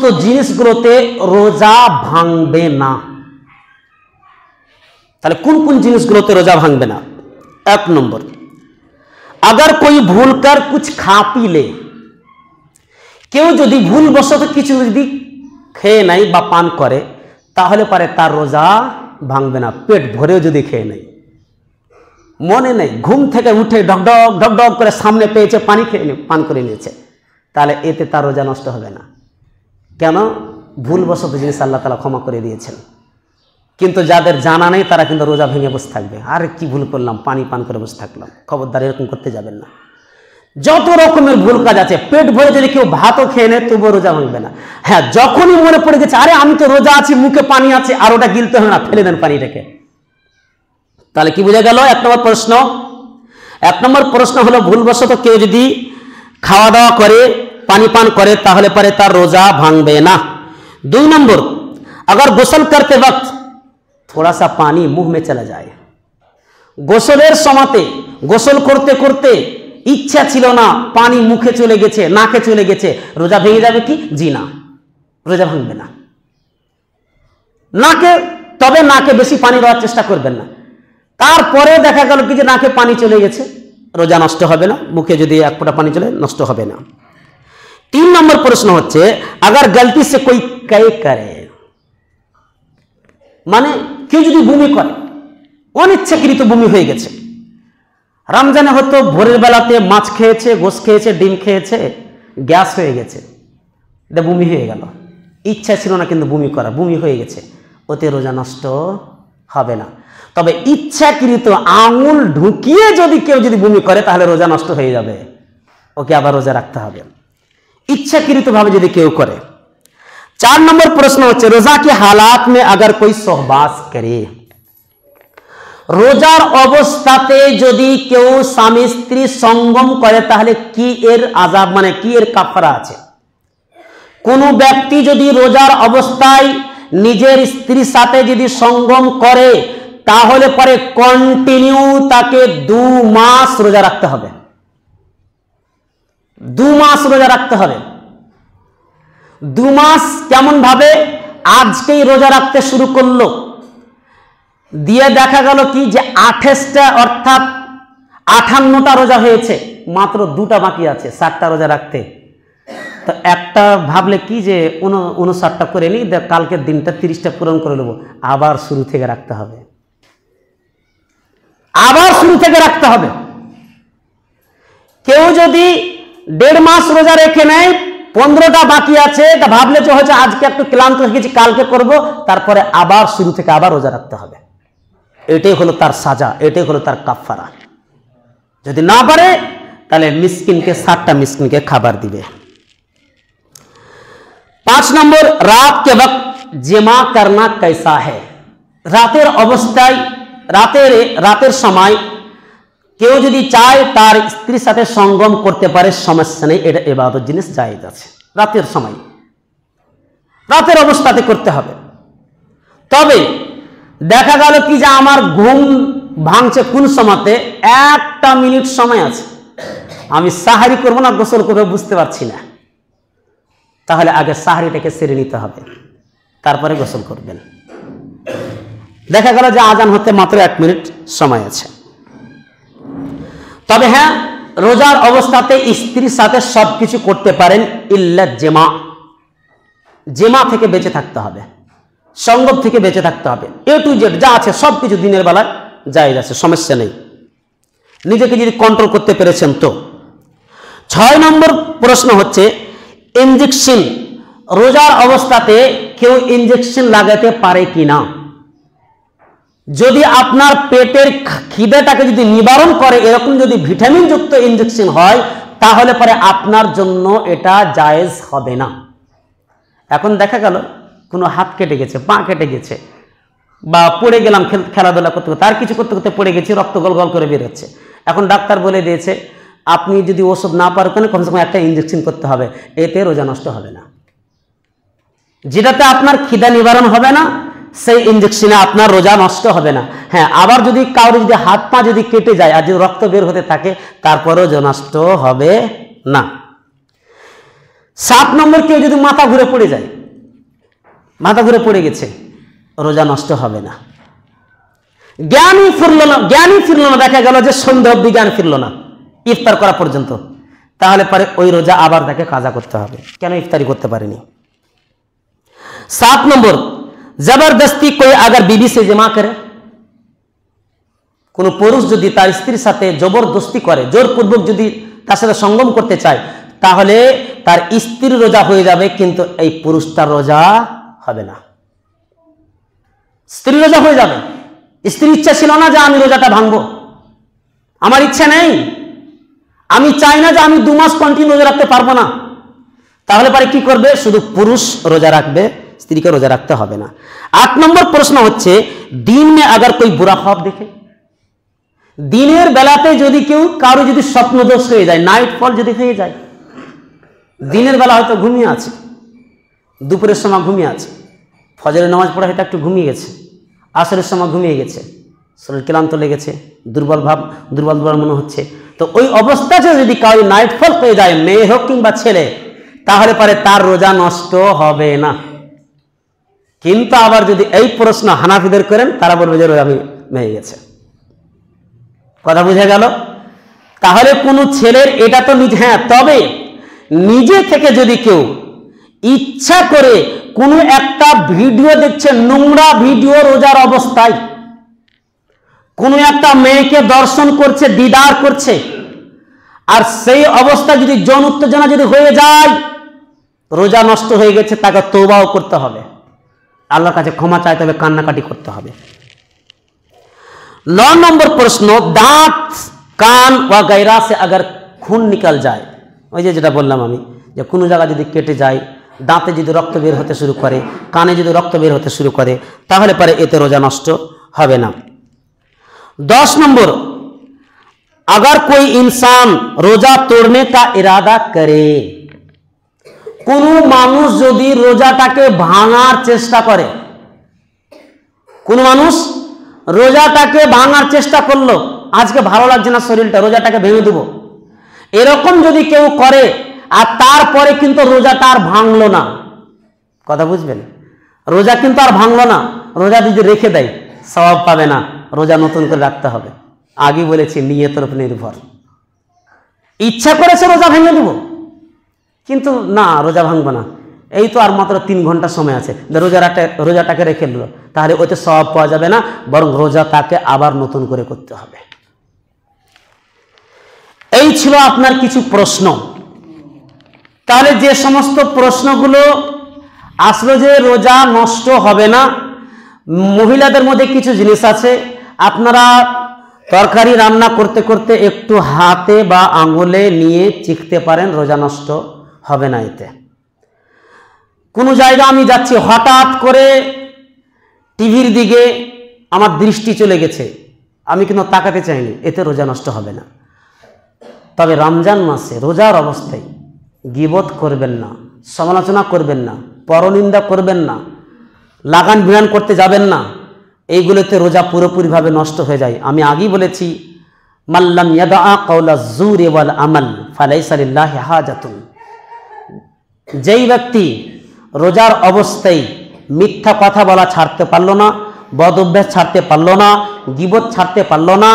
সমস্ত জিনিসগুলোতে রোজা ভাঙবে না। তাহলে কোন কোন জিনিসগুলোতে রোজা ভাঙবে না? 1 नंबर, अगर कोई भूल कर कुछ खा पी ले, কেউ যদি ভুলবশত কিছু যদি খেয়ে নেয় বা পান করে তাহলে পারে তার রোজা ভাঙবে না। পেট ভরেও যদি খেয়ে নেয়, মনে নেই, ঘুম থেকে উঠে ঢকঢক ঢকঢক করে সামনে পেয়েছে, পানি খেয়ে পান করে নিয়েছে, তাহলে এতে তার রোজা নষ্ট হবে না। কেন? ভুলবশত জিনিস আল্লাহ তাআলা ক্ষমা করে দিয়েছেন। কিন্তু যাদের জানা নেই তারা কিন্তু রোজা ভেঙে বসে থাকবে, আরে কি ভুল করলাম, পানি পান করে বসে থাকলাম। খবরদার, এরকম করতে যাবেন না। যত রকমের ভুল কাজ আছে, পেট ভরে যদি কেউ ভাতও খেয়ে নেয় তবুও রোজা ভাঙবে না। হ্যাঁ, যখনই মনে পড়ে গেছে আরে আমি তো রোজা আছি, মুখে পানি আছে, আর ওটা গিলতে হবে না, ফেলে দেন পানিটাকে। তাহলে কি বোঝা গেল? 1 নম্বর প্রশ্ন। 1 নম্বর প্রশ্ন হলো ভুলবশত কেউ যদি খাওয়া দাওয়া করে, পানি পান করে তাহলে পারে তার রোজা ভাঙবে না। 2 नंबर, अगर गोसल करते वक्त थोड़ा सा पानी मुंह में चला जाए, গোসলের সময়তে গোসল করতে করতে ইচ্ছা ছিল না, পানি মুখে চলে গেছে, নাকে চলে গেছে, রোজা ভেঙে যাবে কি? জি না, রোজা ভাঙবে না। তবে নাকে বেশি পানি দেওয়ার চেষ্টা করবেন না। তারপরে দেখা গেল কি যে নাকে পানি চলে গেছে, রোজা নষ্ট হবে না। মুখে যদি 1 ফোঁটা পানি চলে, নষ্ট হবে না। 3 নম্বর প্রশ্ন হচ্ছে, अगर गलती से कोई कै करे, মানে কেউ যদি বমি করে, অনিচ্ছাকৃত বমি হয়ে গেছে, রমজানে হয়তো ভোরের বেলাতে মাছ খেয়েছে, গোশ খেয়েছে, ডিম খেয়েছে, গ্যাস হয়ে গেছে, এটা বমি হয়ে গেল, ইচ্ছা ছিল না কিন্তু বমি করা, বমি হয়ে গেছে, ওতে রোজা নষ্ট হবে না। তবে ইচ্ছাকৃত আঙুল ঢুকিয়ে যদি কেউ যদি বমি করে তাহলে রোজা নষ্ট হয়ে যাবে, ওকে আবার রোজা রাখতে হবে, ইচ্ছাকৃত ভাবে যদি কেউ করে। 4 नंबर प्रश्न হচ্ছে, রোজা के हालात में अगर कोई सहवास करे, রোজার অবস্থাতে যদি কেউ স্বামী স্ত্রী সঙ্গম করে তাহলে কি এর আযাব, মানে কি এর কাফারা আছে? কোন ব্যক্তি যদি রোজার অবস্থায় নিজের স্ত্রীর সাথে যদি সঙ্গম করে তাহলে পরে কন্টিনিউ তাকে 2 মাস রোজা রাখতে হবে। 2 মাস রোজা রাখতে হবে। 2 মাস কেমন ভাবে? আজকেই রোজা রাখতে শুরু করলো, দিয়ে দেখা গেল কি যে 28টা অর্থাৎ 58টা রোজা হয়েছে, মাত্র 2টা বাকি আছে 60টা রোজা রাখতে। তো একটা ভাবলে কি যে 59টা করে নি, কালকের দিনটা 30টা পূরণ করে নেবো, আবার শুরু থেকে রাখতে হবে, আবার শুরু থেকে রাখতে হবে। কেউ যদি 1.5 মাস রোজা রেখে নেয়, 15টা বাকি আছে, তা ভাবলে যে হচ্ছে আজকে একটু ক্লান্ত হয়ে গেছি, কালকে করব, তারপরে আবার শুরু থেকে আবার রোজা রাখতে হবে। এটাই হলো তার সাজা, এটাই হলো তার কাফারা। যদি না পারে তাহলে মিসকিনকে 60টা মিসকিনকে খাবার দিবে। 5 नंबर, रात के वक्त जमा करना कैसा है? রাতের অবস্থায়, রাতের সময় কেউ যদি চায় তার স্ত্রীর সাথে সঙ্গম করতে পারে, সমস্যা নেই, এটা ইবাদত জিনিস জায়েজ আছে। রাতের সময়, রাতের অবস্থাতে করতে হবে। তবে দেখা গেল কি যে আমার ঘুম ভাঙছে কোন সময়তে, 1টা মিনিট সময় আছে, আমি সাহারি করবো না গোসল করবো বুঝতে পারছি না, তাহলে আগে সাহারিটাকে সেরে নিতে হবে, তারপরে গোসল করবেন। দেখা গেল যে আজান হতে মাত্র 1 মিনিট সময় আছে। তবে হ্যাঁ, রোজার অবস্থাতে স্ত্রীর সাথে সবকিছু করতে পারেন, ইল্লা জেমা, জেমা থেকে বেঁচে থাকতে হবে, সঙ্গম থেকে বেঁচে থাকতে হবে। A to Z যা আছে সবকিছু দিনের বেলায় জায়েজ আছে, সমস্যা নেই, নিজেকে যদি কন্ট্রোল করতে পেরেছেন তো। 6 নম্বর প্রশ্ন হচ্ছে, ইনজেকশন, রোজার অবস্থাতে কেউ ইনজেকশন লাগাতে পারে কিনা? যদি আপনার পেটের খিদেটাকে যদি নিবারণ করে এরকম যদি ভিটামিন যুক্ত ইনজেকশন হয় তাহলে পরে আপনার জন্য এটা জায়েজ হবে না। এখন দেখা গেল কোনো হাত কেটে গেছে, পা কেটে গেছে, বা পড়ে গেলাম খেলাধুলা করতে করতে, আর কিছু করতে করতে পড়ে গেছি, রক্ত গল গল করে বেরোচ্ছে, এখন ডাক্তার বলে দিয়েছে আপনি যদি ওষুধ না পারেন কমসে কম একটা ইনজেকশন করতে হবে, এতে রোজা নষ্ট হবে না। যেটাতে আপনার খিদা নিবারণ হবে না সেই ইনজেকশনে আপনার রোজা নষ্ট হবে না। হ্যাঁ, আবার যদি কারোর যদি হাত পা যদি কেটে যায় আর যদি রক্ত বের হতে থাকে তারপরেও রোজা নষ্ট হবে না। 7 নম্বর, কেউ যদি মাথা ঘুরে পড়ে যায়, মাথা ঘুরে পড়ে গেছে, রোজা নষ্ট হবে না। জ্ঞানই ফিরল না, দেখা গেল যে সন্ধ্যা অব্দি জ্ঞান ফিরল না, ইফতার করা পর্যন্ত, তাহলে পরে ওই রোজা আবার তাকে কাজা করতে হবে, কেন ইফতারি করতে পারেনি। 7 নম্বর, জবরদস্তি कोई अगर बीवी से जमा करे, কোন পুরুষ যদি তার স্ত্রীর সাথে জবরদস্তি করে, জোরপূর্বক যদি তার সাথে সঙ্গম করতে চায়, তাহলে তার স্ত্রীর রোজা হয়ে যাবে, কিন্তু এই পুরুষটার রোজা হবে না। স্ত্রীর রোজা হয়ে যাবে, স্ত্রীর ইচ্ছা ছিল না যে আমি রোজাটা ভাঙবো, আমার ইচ্ছা নেই, আমি চাই না যে আমি 2 মাস কন্টিনিউ রোজা রাখতে পারবো না, তাহলে পরে কি করবে, শুধু পুরুষ রোজা রাখবে, স্ত্রীকে রোজা রাখতে হবে না। 8 নম্বর প্রশ্ন হচ্ছে, দিন মে আগার কোই বুরা খ্বাব দেখে, দিনের বেলাতে যদি কেউ কারো যদি স্বপ্নদোষ হয়ে যায়, নাইট ফল যদি হয়ে যায়, দিনের বেলা হয়তো ঘুমিয়ে আছে, দুপুরের সময় ঘুমিয়ে আছে, ফজরের নামাজ পড়ে হয়তো একটু ঘুমিয়ে গেছে, আসরের সময় ঘুমিয়ে গেছে, শরীর ক্লান্ত লেগেছে, দুর্বল মনে হচ্ছে, তো ওই অবস্থাতে যদি কারো নাইট ফল হয়ে যায়, মেয়ে হোক কিংবা ছেলে, তাহলে পরে তার রোজা নষ্ট হবে না। কিন্তু আবার যদি এই প্রশ্ন হানাফিদের করেন, তারা বলবে যে রোজা ভেঙে গেছে। কথা বুঝে গেল? তাহলে কোন ছেলের এটা তো হ্যাঁ, তবে নিজে থেকে যদি কেউ ইচ্ছা করে কোনো একটা ভিডিও দেখছে, নোংরা ভিডিও রোজার অবস্থায়, কোনো একটা মেয়েকে দর্শন করছে, দিদার করছে, আর সেই অবস্থা যদি যৌন উত্তেজনা যদি হয়ে যায়, রোজা নষ্ট হয়ে গেছে, তাকে তওবাও করতে হবে, আল্লাহর কাছে ক্ষমা চাইতে হবে, কান্নাকাটি করতে হবে। 9 নম্বর প্রশ্ন, দাঁত, কান বা গায়রা সে अगर खून निकल যায়, ওই যেটা বললাম আমি, যে কোনো জায়গা যদি কেটে যায়, দাঁতে যদি রক্ত বের হতে শুরু করে, কানে যদি রক্ত বের হতে শুরু করে, তাহলে পরে এতে রোজা নষ্ট হবে না। 10 নম্বর, अगर कोई इंसान रोजा तोड़ने का इरादा करे, কোন মানুষ যদি রোজাটাকে ভাঙার চেষ্টা করে, কোন মানুষ রোজাটাকে ভাঙার চেষ্টা করলো, আজকে ভালো লাগছে না শরীরটা, রোজাটাকে ভেঙে দেবো, এরকম যদি কেউ করে, আর তারপরে কিন্তু রোজাটা আর ভাঙলো না, কথা বুঝবেন, রোজা কিন্তু আর ভাঙলো না, রোজা যদি রেখে দেয় সওয়াব পাবে না, রোজা নতুন করে রাখতে হবে। আগে বলেছি নিয়তের উপর নির্ভর, ইচ্ছা করেছে রোজা ভেঙে দেবো, কিন্তু না রোজা ভাঙবো না, এই তো আর মাত্র 3 ঘন্টা সময় আছে, রোজাটাকে রেখে দিল, তাহলে ওইতে সওয়াব পাওয়া যাবে না, বরং রোজা তাকে আবার নতুন করে করতে হবে। এই ছিল আপনার কিছু প্রশ্ন। তাহলে যে সমস্ত প্রশ্নগুলো আসলো যে রোজা নষ্ট হবে না, মহিলাদের মধ্যে কিছু জিনিস আছে, আপনারা তরকারি রান্না করতে করতে একটু হাতে বা আঙ্গুলে নিয়ে চিখতে পারেন, রোজা নষ্ট হবে না। এতে কোনো জায়গা আমি যাচ্ছি, হঠাৎ করে টিভির দিকে আমার দৃষ্টি চলে গেছে, আমি কিন্তু তাকাতে চাইনি, এতে রোজা নষ্ট হবে না। তবে রমজান মাসে রোজার অবস্থায় গীবত করবেন না, সমালোচনা করবেন না, পরনিন্দা করবেন না, লাগান বিরান করতে যাবেন না, এইগুলোতে রোজা পুরোপুরিভাবে নষ্ট হয়ে যায়। আমি আগেই বলেছি, মাল্লাম ইয়াদা কাওলা যুরি ওয়াল আমাল ফালাইসা লিল্লাহি হাজাতুন, যেই ব্যক্তি রোজার অবস্থায় মিথ্যা কথা বলা ছাড়তে পারলো না, বদ অভ্যাস ছাড়তে পারলো না, গীবত ছাড়তে পারলো না,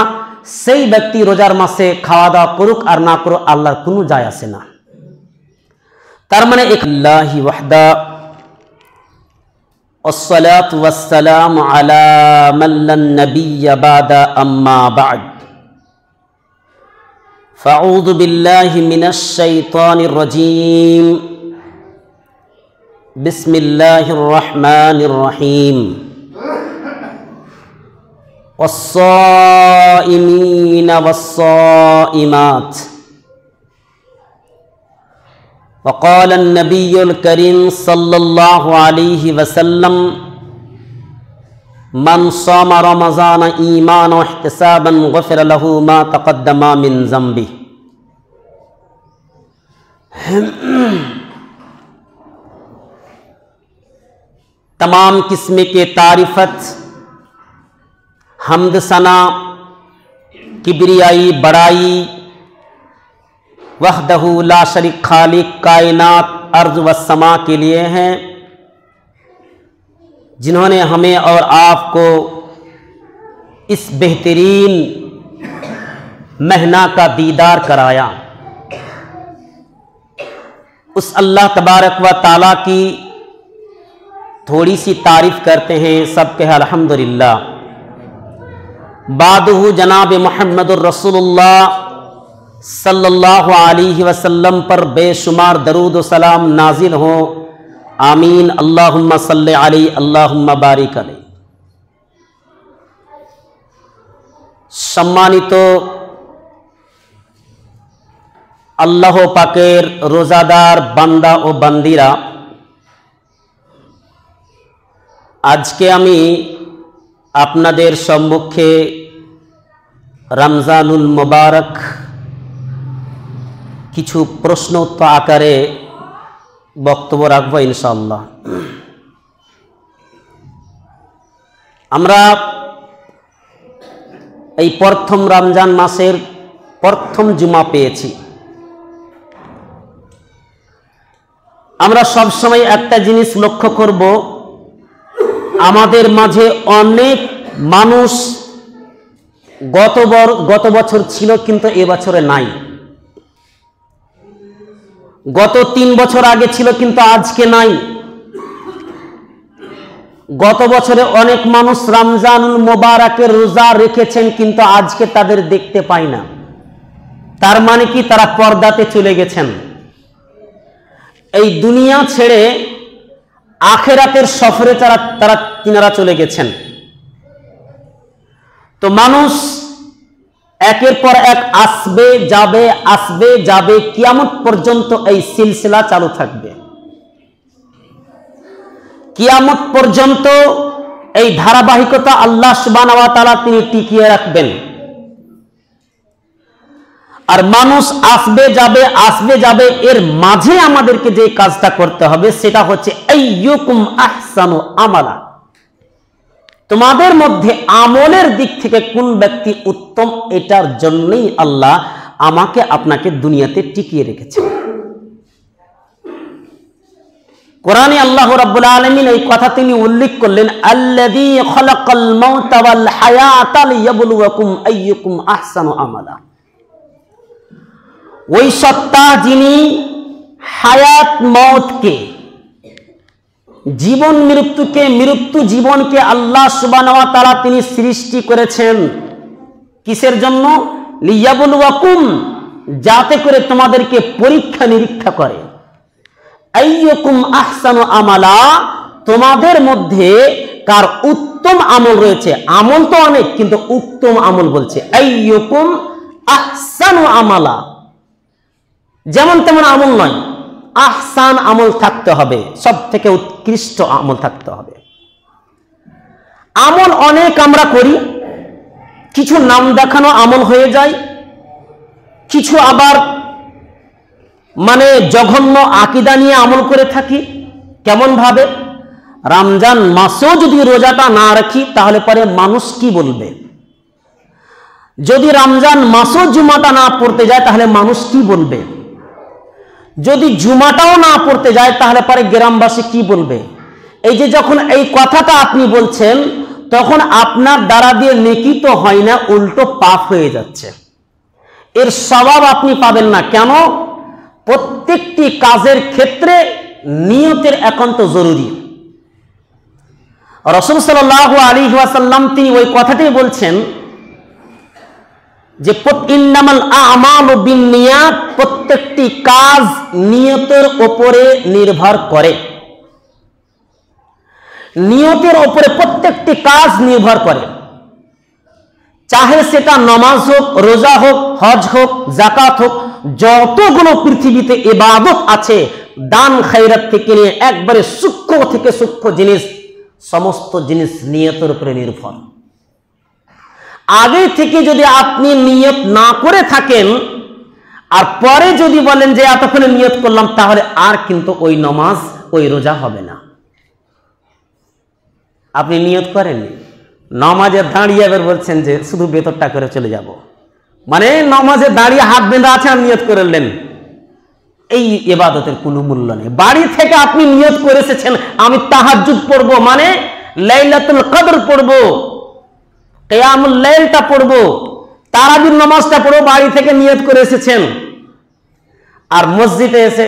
সেই ব্যক্তি রোজার মাসে খাওয়া দাওয়া করুক আর না করুক, আল্লাহর কোনো যায় আসে না। তার মানে ইল্লাহি ওয়াহদা والصلاة والسلام على من لا نبي بعد أما بعد فأعوذ بالله من الشيطان الرجيم بسم الله الرحمن الرحيم والصائمين والصائمات وقال النبي الكريم صلى الله عليه وسلم من صام رمضان إيمانا واحتسابا غفر له ما تقدم من ذنبه। तमाम किस्म के तारीफत, हमद सना, किबरियाई, बड़ाई वहदहू ला शरीक खालिक कायनात अर्ज़ व समा के लिए हैं, जिन्होंने हमें और आपको इस बेहतरीन महीना का दीदार कराया। उस अल्लाह तबारक व ताला की थोड़ी सी तारीफ़ करते हैं, सब कहे अल्हम्दुलिल्लाह। बादहु जनाब मुहम्मदुर रसूलुल्लाह सल्लल्लाहु अलैहि वसल्लम पर बेशुमार दरूद व सलाम नाजिल हो, आमीन। अल्लाहुम्मा सल्लि अलैहि अल्लाहुम्मा बारिक अलैहि। सम्मानित আল্লাহ পাকের রোজাদার বান্দা ও বান্দিরা, আজকে আমি আপনাদের সম্মুখে রমজানুল মুবারক কিছু প্রশ্ন উত্তর আকারে বক্তব্য রাখবো ইনশাআল্লাহ। আমরা এই প্রথম রমজান মাসের প্রথম জুমা পেয়েছি। আমরা সব সময় একটা জিনিস লক্ষ্য করব, আমাদের মাঝে অনেক মানুষ গত বছর ছিল কিন্তু এবছরে নাই, গত 3 বছর আগে ছিল কিন্তু আজকে নাই। গত বছরে অনেক মানুষ রমজানুল মুবারকের রোজা রেখেছেন কিন্তু আজকে তাদের দেখতে পাই না। তার মানে কি, তারা পর্দাতে চলে গেছেন, এই দুনিয়া ছেড়ে আখিরাতের সফরে তিনারা চলে গেছেন। তো মানুষ একের পর এক আসবে যাবে, কিয়ামত পর্যন্ত এই সিলসিলা চালু থাকবে। কিয়ামত পর্যন্ত এই ধারাবাহিকতা আল্লাহ সুবহানাহু ওয়া তাআলা তিনি টিকিয়ে রাখবেন। আর মানুষ আসবে যাবে, এর মাঝে আমাদেরকে যে কাজটা করতে হবে সেটা হচ্ছে আইয়ুকুম আহসানু আমালা, তোমাদের মধ্যে আমলের দিক থেকে কোন ব্যক্তি উত্তম, এটার জন্যই আল্লাহ আমাকে আপনাকে দুনিয়াতে টিকিয়ে রেখেছে। কোরআনে আল্লাহ রাব্বুল আলামিন এই কথা তিনি উল্লেখ করলেন, আল্লাযী খালাকাল মাউতা ওয়াল হায়াতা লিয়াবলুয়াকুম আইয়ুকুম আহসানু আমালা। ওই সত্তা যিনি হায়াত মওতকে, জীবন মৃত্যুকে, মৃত্যু জীবনকে আল্লাহ সুবহানাহু ওয়া তাআলা তিনি সৃষ্টি করেছেন কিসের জন্য? লিয়াবলুয়াকুম, যাতে করে তোমাদেরকে পরীক্ষা নিরীক্ষা করে। আইয়ুকুম আহসানু আমালা, তোমাদের মধ্যে কার উত্তম আমল রয়েছে। আমল তো অনেক, কিন্তু উত্তম আমল বলছে আইয়ুকুম আহসানু আমালা। যেমন তেমন আমল নয়, আহসান আমল থাকতে হবে, সব থেকে উৎকৃষ্ট আমল থাকতে হবে। আমল অনেক আমরা করি, কিছু নাম দেখানো আমল হয়ে যায়, কিছু আবার জঘন্য আকীদা নিয়ে আমল করে থাকি। কেমন ভাবে? রমজান মাসেও যদি রোজাটা না রাখি তাহলে পরে মানুষ কি বলবে? যদি রমজান মাসেও জুমাটা না পড়তে যায় তাহলে মানুষ কি বলবে? যদি জুমাটাও না পড়তে যায় তাহলে পরে গ্রামবাসী কি বলবে? এই যে যখন এই কথাটা আপনি বলছেন, তখন আপনার দ্বারা দিয়ে নেকি তো হয় না, উল্টো পাপ হয়ে যাচ্ছে। এর সওয়াব আপনি পাবেন না। কেন? প্রত্যেকটি কাজের ক্ষেত্রে নিয়তের একান্ত জরুরি। রাসূল সাল্লাল্লাহু আলাইহি ওয়াসাল্লাম তিনি ওই কথাটাই বলছেন যে ইন্নামাল আমালু বিন্নিয়াত, প্রত্যেকটি কাজ নিয়তের উপরে নির্ভর করে। নিয়তের উপরে প্রত্যেকটি কাজ নির্ভর করে, চাহে সেটা নামাজ হোক, রোজা হোক, হজ হোক, যাকাত হোক, যতগুলো পৃথিবীতে ইবাদত আছে, দান খায়রাত থেকে নিয়ে একবারে সূক্ষ্ম থেকে সূক্ষ্ম জিনিস, সমস্ত জিনিস নিয়তের উপরে নির্ভর। আগে থেকে যদি আপনি নিয়ত না করে থাকেন আর পরে যদি বলেন যে এতক্ষণে নিয়ত করলাম, তাহলে আর কিন্তু ওই নামাজ ওই রোজা হবে না। আপনি নিয়ত করেননি, নামাজে দাঁড়িয়ে এবার বলছেন যে শুধু বেতরটা করে চলে যাব, মানে নামাজে দাঁড়িয়ে হাত বেঁধে আছে আর নিয়ত করলেন, এই ইবাদতের কোনো মূল্য নেই। বাড়ি থেকে আপনি নিয়ত করে এসেছেন আমি তাহাজ্জুদ পড়বো, মানে লাইলাতুল কদর পড়বো, কিয়ামুল লাইলটা পড়বো, তারাবির নামাজটা পড়বো, বাড়ি থেকে নিয়ত করে এসেছেন, আর মসজিদে এসে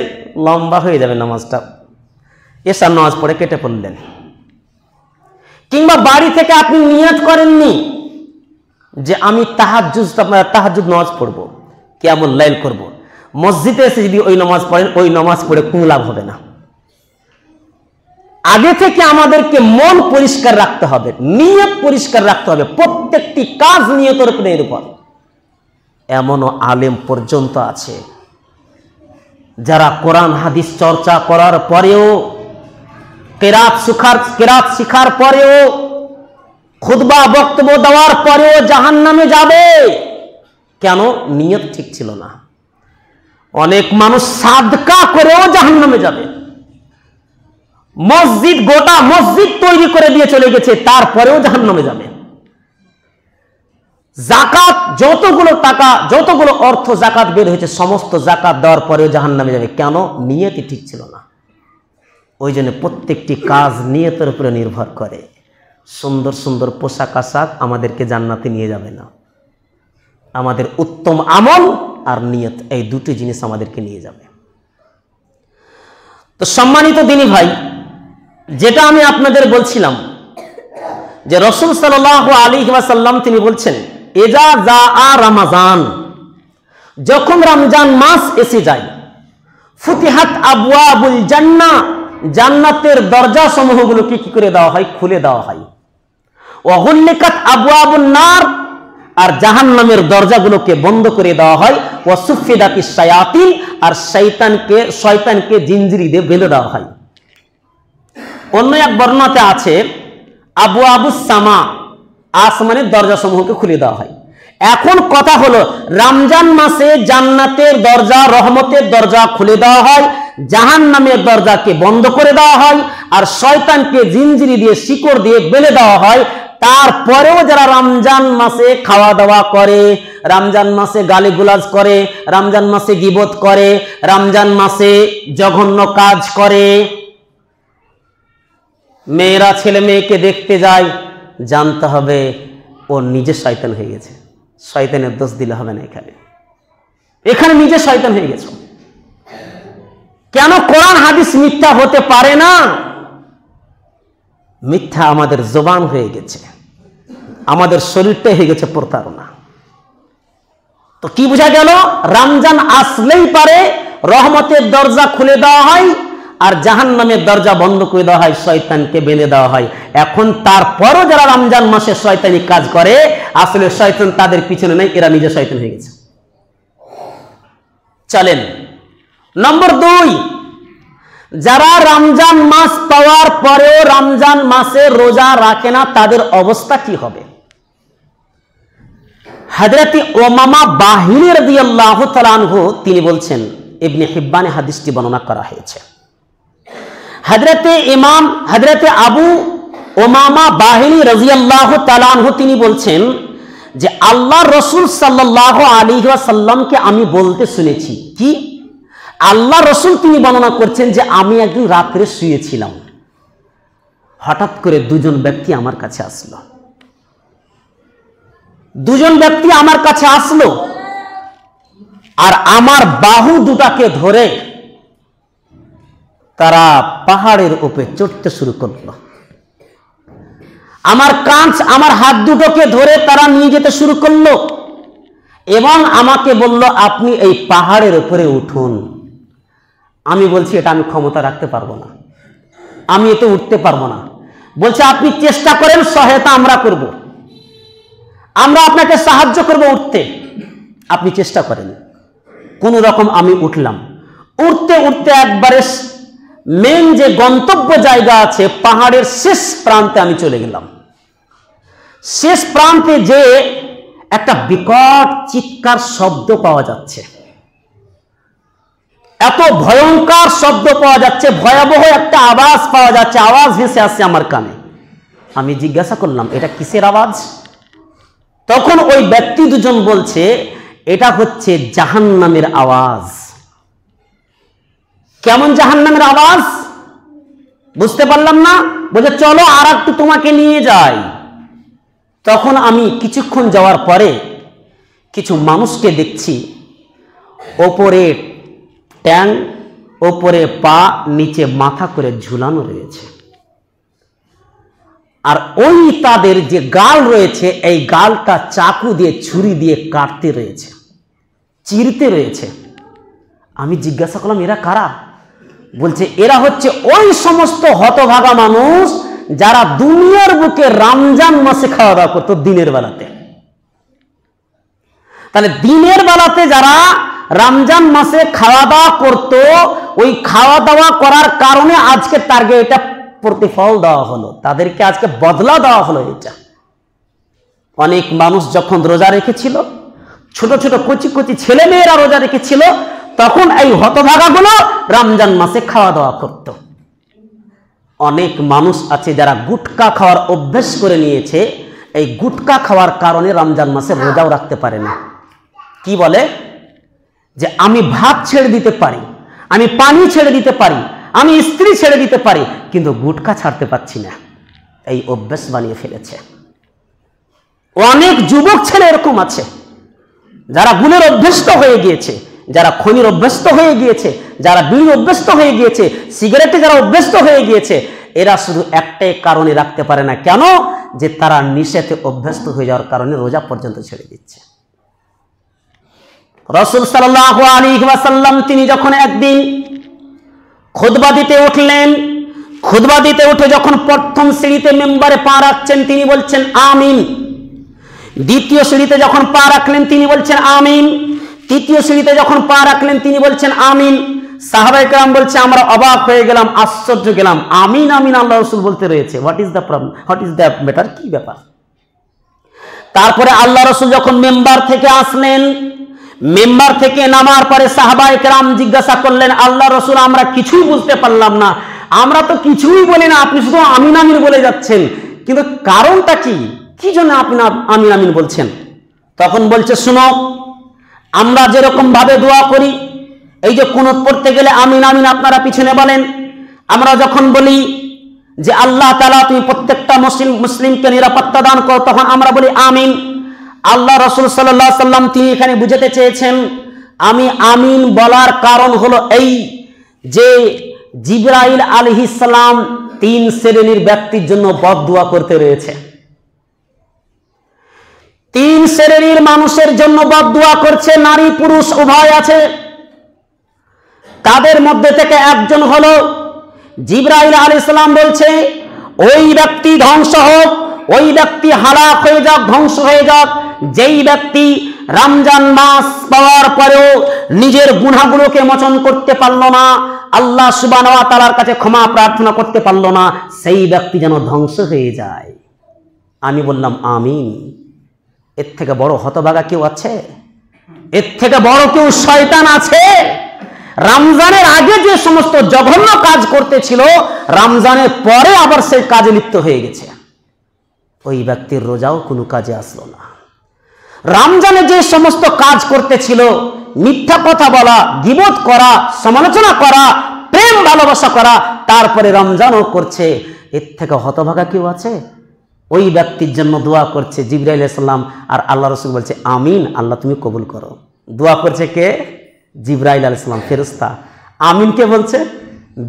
লম্বা হয়ে যাবে নামাজটা, এশার নামাজ পড়ে কেটে পড়লেন। কিংবা বাড়ি থেকে আপনি নিয়ত করেননি যে আমি তাহাজ্জুদ নামাজ পড়বো, কিয়ামুল লাইল করবো, মসজিদে এসে যদি ওই নামাজ পড়েন, ওই নামাজ পড়ে কোনো লাভ হবে না। আগে থেকে আমাদেরকে মন পরিষ্কার রাখতে হবে, নিয়ত পরিষ্কার রাখতে হবে, প্রত্যেকটি কাজ নিয়তের উপরে নির্ভর। এমনও আলেম পর্যন্ত আছে যারা কোরআন হাদিস চর্চা করার পরেও, কেরাত শিখার পরেও, খুতবা বক্তব্য দেওয়ার পরেও জাহান্নামে যাবে। কেন? নিয়ত ঠিক ছিল না। অনেক মানুষ সাদকা করেও জাহান্নামে যাবে। মসজিদ, গোটা মসজিদ তৈরি করে দিয়ে চলে গেছে, তারপরেও জাহান্নামে যাবে। জাকাত, যতগুলো টাকা, যতগুলো অর্থ জাকাত বের হয়েছে, সমস্ত জাকাত দেওয়ার পরেও জাহান্নামে যাবে। কেন? নিয়তই ঠিক ছিল না। ওই জন্য প্রত্যেকটি কাজ নিয়তের উপরে নির্ভর করে। সুন্দর সুন্দর পোশাক আশাক আমাদেরকে জান্নাতে নিয়ে যাবে না। আমাদের উত্তম আমল আর নিয়ত, এই দুটি জিনিস আমাদেরকে নিয়ে যাবে। তো সম্মানিত দিনী ভাই, যেটা আমি আপনাদের বলছিলাম যে রাসূল সাল্লাল্লাহু আলাইহি ওয়াসাল্লাম তিনি বলছেন, এজা জাআ রমাজান, যখন রমজান মাস এসে যায়, ফুতিহাত আবওয়াবুল জান্নাহ, জান্নাতের দরজা সমূহগুলোকে কি করে দেওয়া হয়? খুলে দেওয়া হয়। ওয়া গুল্লিকাত আবওয়াবুন নার, আর জাহান্নামের দরজাগুলোকে বন্ধ করে দেওয়া হয়। ওয়া সুফিদাতিশ শায়াতিন, আর শয়তানকে জিনজিরি দিয়ে বেঁধে দেওয়া হয়। অন্য এক বর্ণনাতে আছে আবওয়াবুস সামা, আসমানের দরজা সমূহকে খুলে দেওয়া হয়। এখন কথা হলো, রমজান মাসে জান্নাতের দরজা, রহমতের দরজা খুলে দেওয়া হয়, জাহান্নামের দরজাকে বন্ধ করে দেওয়া হয়, আর শয়তানকে জিনজিরি দিয়ে, শিকড় দিয়ে বেঁধে দেওয়া হয়। তারপরেও যারা রমজান মাসে খাওয়া দাওয়া করে, রমজান মাসে গালিগুলাজ করে, রমজান মাসে গীবত করে, রমজান মাসে জঘন্য কাজ করে, মেয়েরা ছেলে মেয়েকে দেখতে যায়, জানতে হবে ও নিজে শয়তান হয়ে গেছে। শয়তানের দোষ দিলে হবে না, এখানে নিজে শয়তান হয়ে গেছে। কেন? কোরআন হাদিস মিথ্যা হতে পারে না। মিথ্যা আমাদের জবান হয়ে গেছে, আমাদের শরীরটা হয়ে গেছে প্রতারণা। তো কি বোঝা গেল? রমজান আসলেই পারে রহমতের দরজা খুলে দেওয়া হয়, আর জাহান্নামের দরজা বন্ধ করে দেওয়া হয়, শয়তানকে বেঁধে দেওয়া হয়। এখন তারপরও যারা রমজান মাসে শয়তানি কাজ করে, আসলে শয়তান তাদের পিছনে নেই, এরা নিজে শয়তান হয়ে গেছে। চলেন নম্বর 2, যারা রমজান মাস পাওয়ার পরেও রমজান মাসে রোজা রাখে না, তাদের অবস্থা কি হবে? হযরত উমামা বাহিনী রাদিয়াল্লাহু তাআলা আনহু তিনি বলছেন, ইবনে হিব্বানে হাদিসটি বর্ণনা করা হয়েছে। হযরত আবু উমামা বাহিনী রাদিয়াল্লাহু তাআলা আনহু তিনি বলছেন যে আল্লাহ রাসূল সাল্লাল্লাহু আলাইহি ওয়াসাল্লামকে আমি বলতে শুনেছি। কি? আল্লাহ রাসূল তিনি বর্ণনা করছেন যে আমি একদিন রাত্রে শুয়েছিলাম, হঠাৎ করে দুজন ব্যক্তি আমার কাছে আসলো। দুজন ব্যক্তি আমার কাছে আসলো আর আমার বাহু দুটাকে ধরে তারা পাহাড়ের উপরে চড়তে শুরু করলো। আমার হাত দুটোকে ধরে তারা নিয়ে যেতে শুরু করলো এবং আমাকে বলল, আপনি এই পাহাড়ের উপরে উঠুন। আমি বলছি, এটা আমি ক্ষমতা রাখতে পারবো না, আমি এতে উঠতে পারবো না। বলছে, আপনি চেষ্টা করেন, সহায়তা আমরা করব, আমরা আপনাকে সাহায্য করব উঠতে, আপনি চেষ্টা করেন। কোন রকম আমি উঠলাম। উঠতে উঠতে একবারে মেন যে গন্তব্য জায়গা আছে, পাহাড়ের শেষ প্রান্তে আমি চলে গেলাম। শেষ প্রান্তে যে একটা বিকট চিৎকার শব্দ পাওয়া যাচ্ছে, এত ভয়ঙ্কর শব্দ পাওয়া যাচ্ছে, ভয়াবহ একটা আওয়াজ পাওয়া যাচ্ছে, আওয়াজ ভেসে আসছে আমার কানে। আমি জিজ্ঞাসা করলাম, এটা কিসের আওয়াজ? তখন ওই ব্যক্তি দুজন বলছে, এটা হচ্ছে জাহান্নামের আওয়াজ। কেমন জাহান্নামের আওয়াজ, বুঝতে পারলাম না। বলছে চলো আর একটু তোমাকে নিয়ে যাই। তখন আমি কিছুক্ষণ যাওয়ার পরে কিছু মানুষকে দেখছি, ওপরে ট্যাং, ওপরে পা, নিচে মাথা করে ঝুলানো রয়েছে। আর ওই তাদের যে গাল রয়েছে, এই গালটা চাকু দিয়ে, ছুরি দিয়ে কাটতে রয়েছে, চিরতে রয়েছে। আমি জিজ্ঞাসা করলাম এরা কারা? বলছে এরা হচ্ছে ওই সমস্ত হতভাগা মানুষ যারা দুনিয়ার বুকে রমজান মাসে খাওয়া দাওয়া করতো দিনের বেলাতে। তাহলে দিনের বেলাতে যারা রমজান মাসে খাওয়া দাওয়া করত, ওই খাওয়া দাওয়া করার কারণে আজকে তারকে এটা প্রতিফল দেওয়া হলো, তাদেরকে আজকে বদলা দেওয়া হলো। এটা অনেক মানুষ যখন রোজা রেখেছিল, ছোট ছোট কচি কচি ছেলে মেয়েরা রোজা রেখেছিল, তখন এই হতভাগাগুলো রমজান মাসে খাওয়া দাওয়া করত। অনেক মানুষ আছে যারা গুটকা খাওয়ার অভ্যাস করে নিয়েছে, এই গুটকা খাওয়ার কারণে রমজান মাসে রোজাও রাখতে পারে না। কি বলে যে আমি ভাত ছেড়ে দিতে পারি, আমি পানি ছেড়ে দিতে পারি, আমি স্ত্রী ছেড়ে দিতে পারি, কিন্তু গুটকা ছাড়তে পারছি না। এই অভ্যাস বানিয়ে ফেলেছে। অনেক যুবক ছেলে এরকম আছে যারা গুণের অভ্যস্ত হয়ে গিয়েছে, যারা খনির অভ্যস্ত হয়ে গিয়েছে, যারা বিড়ি অভ্যস্ত হয়ে গিয়েছে, সিগারেটে যারা অভ্যস্ত হয়ে গিয়েছে, এরা শুধু একটাই কারণে রাখতে পারে না। কেন? যে তারা নিষেধে অভ্যস্ত হয়ে যাওয়ার কারণে রোজা পর্যন্ত ছেড়ে দিচ্ছে। রাসূল সাল্লাল্লাহু আলাইহি ওয়াসাল্লাম তিনি যখন একদিন খুতবা দিতে উঠলেন, খুতবা দিতে উঠে যখন প্রথম সিঁড়িতে মেম্বারে পা রাখছেন তিনি বলছেন আমিন। দ্বিতীয় সিঁড়িতে যখন পা রাখলেন তিনি বলছেন আমিন। তৃতীয় সিঁড়িতে যখন পা রাখলেন তিনি বলছেন আমিন। সাহাবায়ে কেরাম বলছে আমরা অবাক হয়ে গেলাম, আশ্চর্য গেলাম, আমিন আমিন আল্লাহ রাসূল বলতে রয়েছে, what is the problem, what is the matter, কি ব্যাপার? তারপরে আল্লাহ রাসূল যখন মেম্বার থেকে আসলেন, মেম্বার থেকে নামার পরে সাহাবায়ে কেরাম জিজ্ঞাসা করলেন আল্লাহ রাসূল আমরা কিছুই বুঝতে পারলাম না, আমরা তো কিছুই বলি না, আপনি শুধু আমিন আমিন বলে যাচ্ছেন, কিন্তু কারণটা কি, কি জন্য আপনি আমিন আমিন বলছেন? তখন বলছে শুনো, আমরা যেরকম ভাবে দোয়া করি, এই যে কুনুত পড়তে গেলে আমিন আমিন আপনারা পিছনে বলেন, আমরা যখন বলি যে আল্লাহ তাআলা তুমি প্রত্যেকটা মুসলিমকে নিরাপত্তা দান করো, তখন আমরা বলি আমিন। আল্লাহ রাসূল সাল্লাল্লাহু আলাইহি সাল্লাম তিনি এখানে বুঝাতে চেয়েছেন, আমি আমিন বলার কারণ হলো এই যে জিবরাইল আলাইহিস সালাম 3 শ্রেণীর ব্যক্তির জন্য বদদুয়া করতে রয়েছে। 3 শ্রেণীর মানুষের জন্য বদদুয়া করছে, নারী পুরুষ উভয় আছে। তাদের মধ্যে থেকে একজন হলো জিবরাইল আলাইহিস সালাম বলছে ওই ব্যক্তি ধ্বংস হোক, ওই ব্যক্তি হালাক হয়ে যাক, ধ্বংস হয়ে যাক, যেই ব্যক্তি রমজান মাস পাওয়ার পরেও নিজের গুনাহগুলোকে মোচন করতে পারল না, আল্লাহ সুবহানাহু ওয়া তাআলার কাছে ক্ষমা প্রার্থনা করতে পারল না, সেই ব্যক্তি যেন ধ্বংস হয়ে যায়। আমি বললাম আমিন। এর থেকে বড় হতভাগা কেউ আছে? এর থেকে বড় কেউ শয়তান আছে? রমজানের আগে যে সমস্ত জঘন্য কাজ করতেছিল, রমজানের পরে আবার সেই কাজে লিপ্ত হয়ে গেছে। ওই ব্যক্তির রোজাও কোনো কাজে আসলো না। রমজানে যে সমস্ত কাজ করতেছিল, মিথ্যা কথা বলা, গীবত করা, সমালোচনা করা, প্রেম ভালোবাসা করা, তারপরে রমজানও করছে, এর থেকে হতভাগা কেউ আছে? ওই ব্যক্তির জন্য দোয়া করছে জিবরাইল আলাইহিস সালাম, আর আল্লাহ রাসূল বলছে আমিন, আল্লাহ তুমি কবুল করো। দোয়া করছে কে? জিবরাইল আলাইহিস সালাম, ফেরেশতা। আমিন কে বলছে?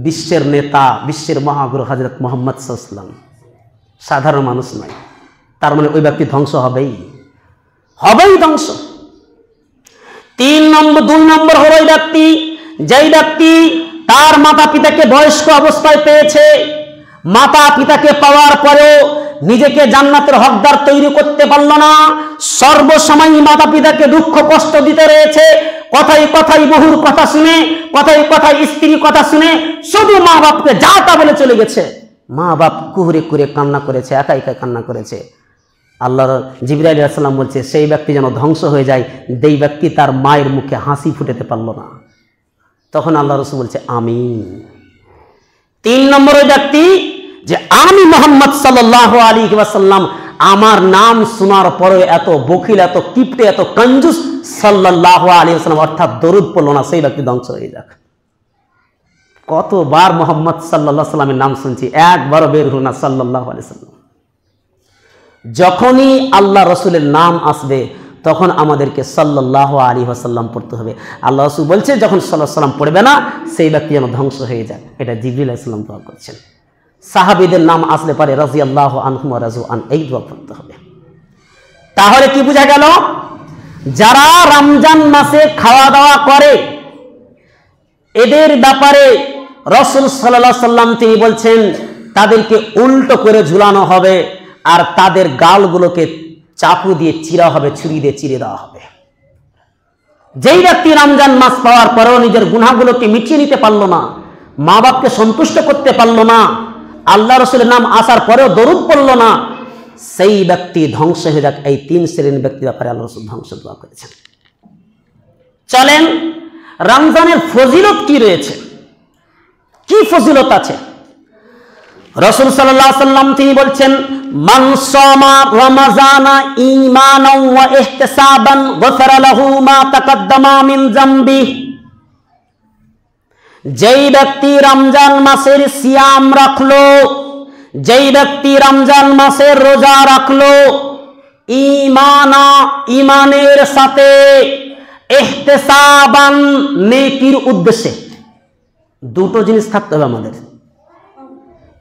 বিশ্বের নেতা, বিশ্বের মহাগুরু হযরত মুহাম্মদ সাল্লাল্লাহু আলাইহি ওয়াসাল্লাম, সাধারণ মানুষ নয়। তার মানে ওই ব্যক্তি ধ্বংস হবেই ধ্বংস। 2 নম্বর হলো ওই ব্যক্তি, যেই ব্যক্তি তার মাতা পিতাকে বয়স্ক অবস্থায় পেয়েছে, মাতা পিতাকে পাওয়ার পরেও নিজেকে জান্নাতের হকদার তৈরি করতে পারল না, সর্বসময় মাতা পিতাকে দুঃখ কষ্ট দিতে রয়েছে, কথাই কথাই বহুর কথা শুনে, কথাই কথাই স্ত্রীর কথা শুনে শুধু মা বাপকে যা তা বলে চলে গেছে। মা বাপ কুহুরে কুহুরে কান্না করেছে, একা একা কান্না করেছে। আল্লাহর জিবরাইল আলাইহিস সালাম বলছে সেই ব্যক্তি যেন ধ্বংস হয়ে যায়, যেই ব্যক্তি তার মায়ের মুখে হাসি ফুটাতে পারল না। তখন আল্লাহ রাসূল বলছে আমিন। 3 নম্বর ওই ব্যক্তি যে আমি মুহাম্মদ সাল্লাল্লাহু আলাইহি ওয়াসাল্লাম, আমার নাম শোনার পরে এত বখিল, এত কিপটে, এত কঞ্জুস সাল্লাল্লাহু আলাইহি ওয়াসাল্লাম অর্থাৎ দরুদ পড়ল না, সেই ব্যক্তি ধ্বংস হয়ে যাক। কতবার মোহাম্মদ সাল্লাল্লাহু আলাইহি সাল্লামের নাম শুনছি, একবারও বের হলো না সাল্লাল্লাহু আলাইহি সাল্লাম। যখনই আল্লাহ রসুলের নাম আসবে তখন আমাদেরকে সাল্লাল্লাহু আলাইহি ওয়াসাল্লাম পড়তে হবে। আল্লাহ রসুল বলছে যখন সাল্লাল্লাহু আলাইহি ওয়াসাল্লাম পড়বে না সেই ব্যক্তি যেন ধ্বংস হয়ে যায়। এটা জিবরিল আলাইহিস সালাম দোয়া করছেন। সাহাবীদের নাম আসলে পারে রাদিয়াল্লাহু আনহুম ওয়া রাযু আন, এই দোয়া পড়তে হবে। তাহলে কি বোঝা গেল? যারা রমজান মাসে খাওয়া দাওয়া করে এদের ব্যাপারে রাসূল সাল্লাল্লাহু আলাইহি সাল্লাম তিনি বলছেন তাদেরকে উল্টো করে ঝুলানো হবে আর তাদের গালগুলোকে চাকু দিয়ে চিরা হবে, ছুরি দিয়ে চিরে দেওয়া হবে। যেই ব্যক্তি রমজান মাস পাওয়ার পরেও নিজের গুনাহগুলোকে মিটিয়ে নিতে পারলো না, মা বাপকে সন্তুষ্ট করতে পারলো না, আল্লাহ রসুলের নাম আসার পরেও দরুদ পড়লো না, সেই ব্যক্তি ধ্বংস হয়ে যাক। এই তিন শ্রেণীর ব্যক্তির ব্যাপারে আল্লাহ রসুল ধ্বংস দোয়া করেছেন। চলেন রমজানের ফজিলত কি রয়েছে, কি ফজিলত আছে? রাসূল সাল্লাল্লাহু আলাইহি ওয়াসাল্লাম তিনি বলছেন মান সামা রমাযানা ঈমানান ওয়া ইহতিসাবান গফারা লাহু মা তাকাদ্দামা মিন যামবি। যেই ব্যক্তি রমজান মাসের সিয়াম রাখলো, যেই ব্যক্তি রমজান মাসের রোজা রাখলো ঈমানের সাথে, ইহতিসাবান নেকির উদ্দেশ্যে, দুটো জিনিস থাকতে হবে আমাদের।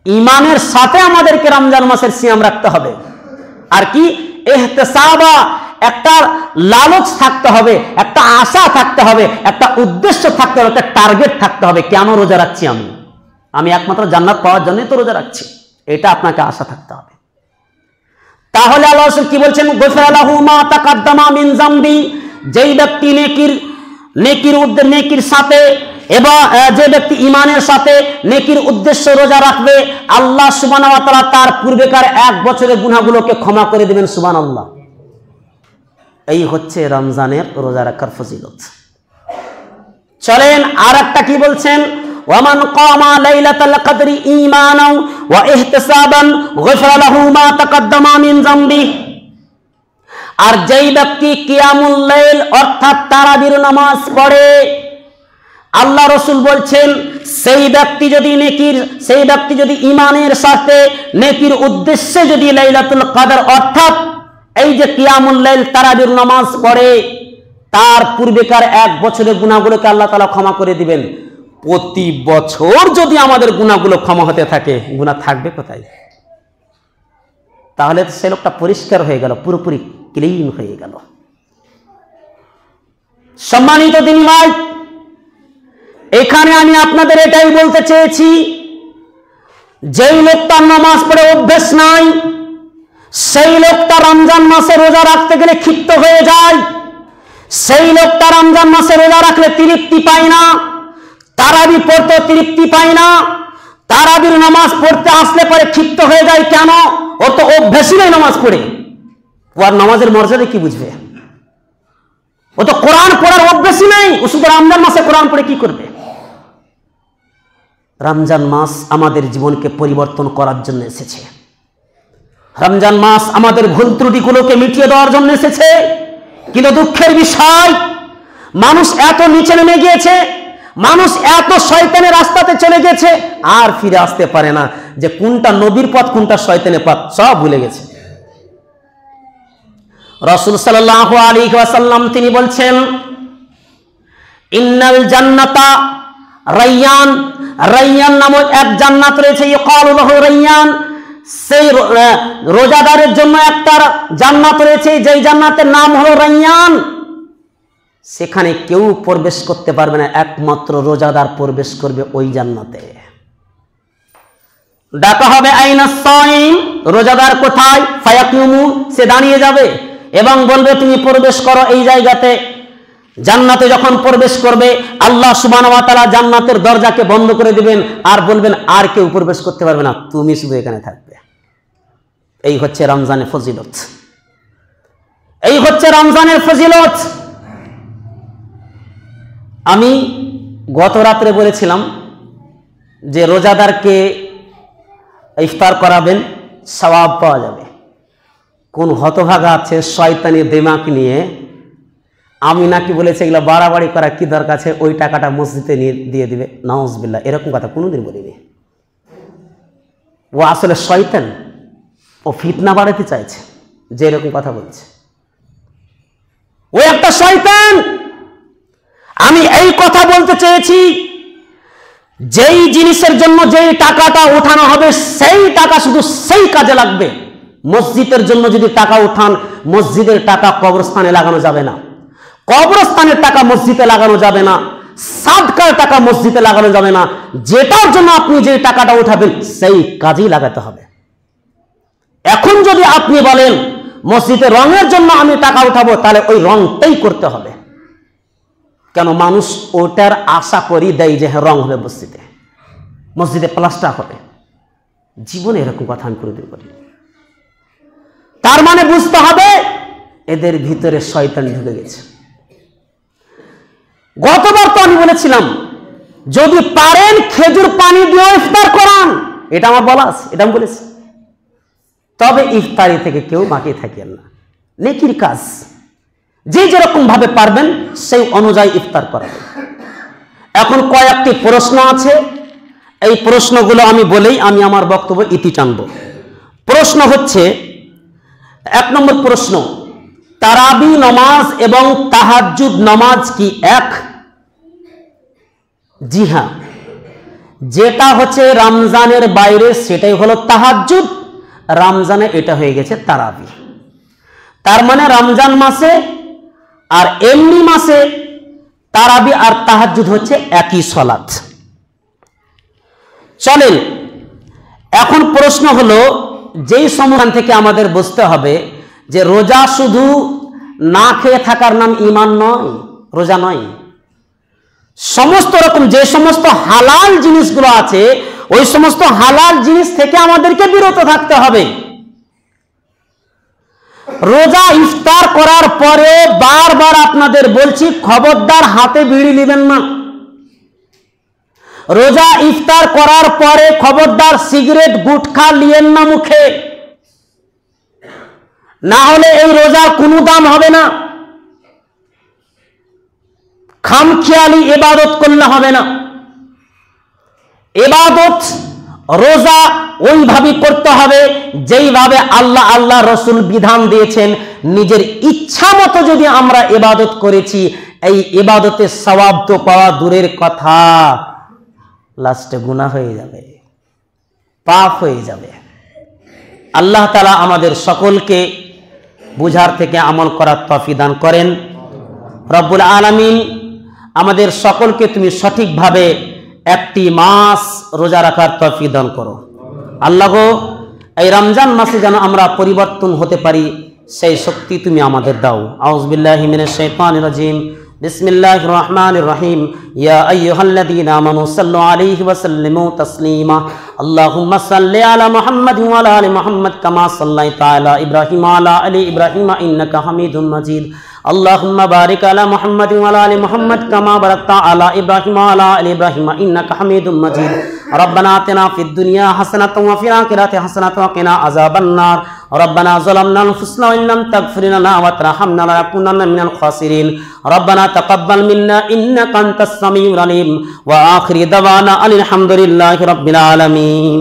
ঈমানের সাথে আমাদেরকে রমজান মাসের সিয়াম রাখতে হবে, আর কি ইহতিসাবা একটা লালচ থাকতে হবে, একটা আশা থাকতে হবে, একটা উদ্দেশ্য থাকতে হবে, একটা টার্গেট থাকতে হবে। কেন রোজা রাখছি আমি একমাত্র জান্নাত পাওয়ার জন্যই তো রোজা রাখছি, এটা আপনাকে আশা থাকতে হবে। তাহলে আল্লাহ রাসূল কি বলছেন? গফারা লাহু মা তাকাদ্দামা মিন যামবি। যেই ব্যক্তি নেকির সাথে এবং যে ব্যক্তি ঈমানের সাথে নেকির উদ্দেশ্য রোজা রাখবে আল্লাহ সুবহানাহু ওয়া তাআলা তার পূর্বেকার 1 বছরের গুনাহগুলোকে ক্ষমা করে দিবেন। সুবহানাল্লাহ। এই হচ্ছে রমজানের রোজা রাখার ফজিলত। চলেন আর একটা কি বলছেন? ওয়ামান কামা লাইলাতাল কদরি ঈমানান ওয়া ইহতিসাবান গফারা লাহু মা তাকাদ্দামা মিন যামবি। আর যেই ব্যক্তি কিয়ামুল লাইল অর্থাৎ তারাবির নামাজ পড়ে, আল্লাহ রসুল বলছেন সেই ব্যক্তি যদি ঈমানের সাথে নেকির উদ্দেশ্যে যদি লাইলাতুল কদর অর্থাৎ এই যে কিয়ামুল লাইল তারাবির নামাজ পড়ে তার পূর্বেকার 1 বছরের গুনাহগুলোকে আল্লাহ তাআলা ক্ষমা করে দিবেন। প্রতি বছর যদি আমাদের গুনাহগুলো ক্ষমা হতে থাকে, গুনাহ থাকবে কোথায়? তাহলে সে লোকটা পরিষ্কার হয়ে গেল, পুরোপুরি ক্লিন হয়ে গেল। সম্মানিত দিনী ভাই, এখানে আমি আপনাদের এটাই বলতে চেয়েছি, যেই লোকটার নামাজ পড়ে অভ্যেস নাই সেই লোকটা রমজান মাসে রোজা রাখতে গেলে ক্ষিপ্ত হয়ে যায়, সেই লোকটা রমজান মাসে রোজা রাখলে তৃপ্তি পায় না, তারাবি পড়তে তৃপ্তি পায় না, তারাবির নামাজ পড়তে আসলে পরে ক্ষিপ্ত হয়ে যায়। কেন? ও তো অভ্যাসই নেই নামাজ পড়ে, ও আর নামাজের মর্যাদা কি বুঝবে? ও তো কোরআন পড়ার অভ্যাসই নেই, ও শুধু রমজান মাসে কোরআন পড়ে কি করবে? রমজান মাস আমাদের জীবনকে পরিবর্তন করার জন্য এসেছে। রমজান মাস আমাদের ভুল ত্রুটিগুলোকে মিটিয়ে দেওয়ার জন্য এসেছে। কিন্তু দুঃখের বিষয়, মানুষ এত নিচে নেমে গিয়েছে, মানুষ এত শয়তানের রাস্তাতে চলে গেছে, আর ফিরে আসতে পারে না যে কোনটা নবীর পথ কোনটা শয়তানের পথ, সব ভুলে গেছে। রাসূল সাল্লাল্লাহু আলাইহি ওয়াসাল্লাম তিনি বলছেন ইন্নাল জান্নাতা রায়্যান, রায়্যান নামক এক জান্নাত রয়েছে, ইয়কালু লাহু রায়্যান। সেই রোজাদারের জন্য একটা জান্নাত রয়েছে, যেই জান্নাতের নাম হলো রায়্যান। সেখানে কেউ প্রবেশ করতে পারবে না, একমাত্র রোজাদার প্রবেশ করবে ওই জান্নাতে। ডাকা হবে আইনাস সাইম, রোজাদার কোথায়? ফায়াকুমু, সে দাঁড়িয়ে যাবে এবং বলবে তুমি প্রবেশ করো এই জায়গাতে। জান্নাতে যখন প্রবেশ করবে আল্লাহ সুবহানাহু ওয়া তাআলা জান্নাতের দরজাকে বন্ধ করে দিবেন আর বলবেন আর কেউ প্রবেশ করতে পারবে না, তুমি শুধু এখানে থাকবে। এই হচ্ছে রমজানের ফজিলত, এই হচ্ছে রমজানের ফজিলত। আমি গত রাত্রে বলেছিলাম যে রোজাদারকে ইফতার করাবেন, সওয়াব পাওয়া যাবে। কোন হতভাগা আছে শয়তানি দিমাগ নিয়ে আমি নাকি বলেছি এগুলো বাড়াবাড়ি করা কি দরকার আছে, ওই টাকাটা মসজিদে নিয়ে দিয়ে দিবে, নাউজুবিল্লাহ, এরকম কথা কোনোদিন বলিনি। ও আসলে শয়তান, ও ফিতনা বাড়াতে চাইছে যে এরকম কথা বলছে, ও একটা শয়তান। আমি এই কথা বলতে চেয়েছি, যেই জিনিসের জন্য যেই টাকাটা উঠানো হবে সেই টাকা শুধু সেই কাজে লাগবে। মসজিদের জন্য যদি টাকা উঠান, মসজিদের টাকা কবরস্থানে লাগানো যাবে না, কবরস্থানের টাকা মসজিদে লাগানো যাবে না, সাদকার টাকা মসজিদে লাগানো যাবে না। যেটার জন্য আপনি যে টাকাটা উঠাবেন সেই কাজেই লাগাতে হবে। এখন যদি আপনি বলেন মসজিদে রঙের জন্য আমি টাকা উঠাবো, তাহলে ওই রংটাই করতে হবে। কেন? মানুষ ওটার আশা করি দেয় যে হ্যাঁ রং হবে মসজিদে, মসজিদে প্লাস্টার হবে। জীবনে এরকম কথা আমি কোনোদিন বলিনি। তার মানে বুঝতে হবে এদের ভিতরে শয়তান ঢুকে গেছে। গতবার তো আমি বলেছিলাম যদি পারেন খেজুর পানি দিয়ে ইফতার করান, এটা আমার বলা আছে, এটা আমি বলেছি। তবে ইফতারি থেকে কেউ বাকি থাকেন না, নেকির কাজ যে যেরকম ভাবে পারবেন সেই অনুযায়ী ইফতার করাবেন। এখন কয়েকটি প্রশ্ন আছে, এই প্রশ্নগুলো আমি বলেই আমি আমার বক্তব্য ইতি টানব। প্রশ্ন হচ্ছে, 1 নম্বর প্রশ্ন, তারাবি নামাজ এবং তাহাজ্জুদ নামাজ কি এক? জি হ্যাঁ, যেটা হচ্ছে রমজানের বাইরে সেটাই হলো তাহাজ্জুদ, রমজানে এটা হয়ে গেছে তারাবি। তার মানে রমজান মাসে আর এমনি মাসে তারাবি আর তাহাজ্জুদ হচ্ছে একই সালাত। চলেন এখন প্রশ্ন হলো, যেই সমাধান থেকে আমাদের বুঝতে হবে যে রোজা শুধু না খেয়ে থাকার নাম ঈমান নয়, রোজা নয়। সমস্ত রকম যে সমস্ত হালাল জিনিসগুলো আছে ওই সমস্ত হালাল জিনিস থেকে আমাদেরকে বিরত থাকতে হবে। রোজা ইফতার করার পরে বারবার আপনাদের বলছি, খবরদার হাতে বিড়ি নেবেন না। রোজা ইফতার করার পরে খবরদার সিগারেট গুটখা নিয়েন না মুখে, না হলে এই রোজার কোনো দাম হবে না। খামখেয়ালি ইবাদত করলে হবে না। ইবাদত রোজা ওইভাবে করতে হবে যেইভাবে আল্লাহ রসুল বিধান দিয়েছেন। নিজের ইচ্ছা মতো যদি আমরা ইবাদত করেছি, এই ইবাদতের সওয়াব তো পাওয়া দূরের কথা, লাস্টে গুনাহ হয়ে যাবে, পাপ হয়ে যাবে। আল্লাহ তাআলা আমাদের সকলকে বুঝার থেকে আমল করার তৌফিক দান করেন। রব্বুল আলামিন আমাদের সকলকে তুমি সঠিকভাবে একটি মাস রোজা রাখার তৌফিক দান করো। আল্লাহ গো, এই রমজান মাসে যেন আমরা পরিবর্তন হতে পারি সেই শক্তি তুমি আমাদের দাও। আউযু বিল্লাহি মিনাশ শাইতানির রাজিম। বিসমিল্লাহির রহমানির রহিম। ইয়া আইয়ুহাল্লাযীনা আমানু সাল্লু আলাইহি ওয়া সাল্লিমু তাসলিমা। আল্লাহুম্মা সাল্লি আলা মুহাম্মাদিন ওয়া আলা আলি মুহাম্মাদ কামা সাল্লাইতা আলা ইব্রাহিম ওয়া আলা আলি ইব্রাহিম ইন্নাকা হামিদুম মাজিদ। اللهم بارك على محمد وعلى ال محمد كما باركت على ابراهيم وعلى ال ابراهيم انك حميد مجيد. ربنا آتنا في الدنيا حسنة وفي الآخرة حسنة وقنا عذاب النار. ربنا ظلمنا انفسنا وان لم تغفر لنا وترحمنا لنكونن من الخاسرين. ربنا تقبل منا انك انت السميع العليم. واخر دعوانا الحمد لله رب العالمين.